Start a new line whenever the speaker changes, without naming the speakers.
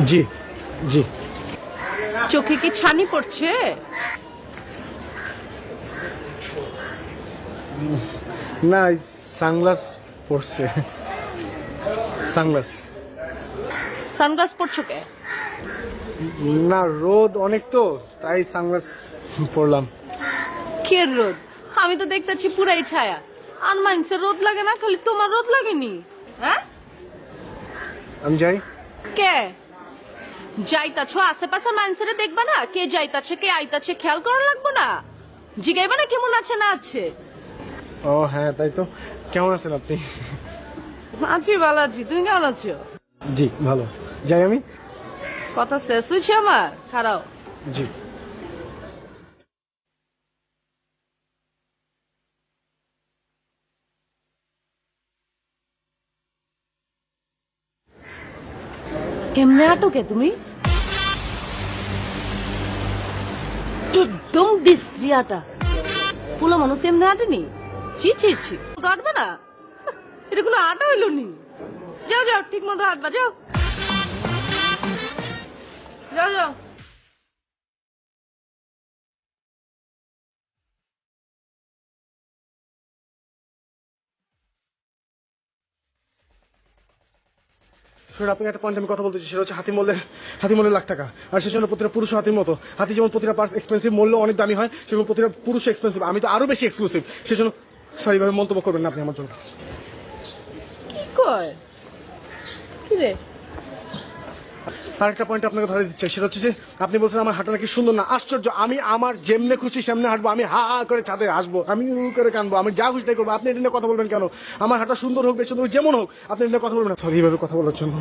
জি জি।
চোখে কি ছানি পড়ছে?
না, সানগ্লাস পড়ছে। সানগ্লাস।
সানগ্লাস পড়ছো কে?
না, রোদ অনেক তো, তাই সানগ্লাস পড়লাম।
কে রোদ? আমি তো দেখতেছি পুরাই ছায়া। আর মানুষের রোদ লাগে না, খালি তোমার রোদ লাগেনি? হ্যাঁ,
আমি যাই।
কে যাইতাছো? আশেপাশে মানুষের দেখবা না কে যাইতাছে কে আইতাছে, খেয়াল করা লাগবো না? জিগাইবা না কেমন আছে না আছে?
ও হ্যাঁ, তাই তো। কেমন আছেন আপনি?
আছি, ভালো আছি। তুমি কেমন আছো?
জি ভালো। যাই আমি।
কথা শেষ হয়েছে আমার, খারাও।
জি।
এমনি আটকে তুমি একদম বিশ্রী আটা। পুলো মানুষ এমনি আটেনি। ছি ছি ছি, তো আটবে না, এটা কোনো আটা হইল নি। যাও যাও, ঠিক মতো আটবা, যাও যাও যাও।
শুনুন, আপনাকে একটা পয়েন্ট আমি কথা বলতেছি, সেটা হচ্ছে হাতি মূল্যের লাখ টাকা। আর সে জন্য প্রতিটা পুরুষ হাতির মতো। হাতি যেমন প্রতিটা পার্স এক্সপেন্সিভ, মূল্য অনেক দামি হয়, সেরকম প্রতিটা পুরুষ এক্সপেন্সিভ। আমি তো আরো বেশি এক্সক্লুসিভ। সেজন্য সরি ভাবে মন্তব্য করবেন না আপনি আমার জন্য।
কি কয়? কি রে?
আরেকটা পয়েন্ট আপনাকে ধরে দিচ্ছে, সেটা হচ্ছে যে আপনি বলছেন আমার হাঁটা নাকি সুন্দর না। আশ্চর্য, আমি আমার যেমনে খুশি সেমনে হাঁটবো। আমি হা হা করে ছাদে আসবো, আমি করে কানবো, আমি যা খুশি তাই করবো। আপনি এটা নিয়ে কথা বলবেন কেন? আমার হাঁটা সুন্দর হোক বেশি সুন্দর হোক, যেমন হোক, আপনি এটা নিয়ে কথা বলবেন না। সরি এইভাবে কথা বলার জন্য।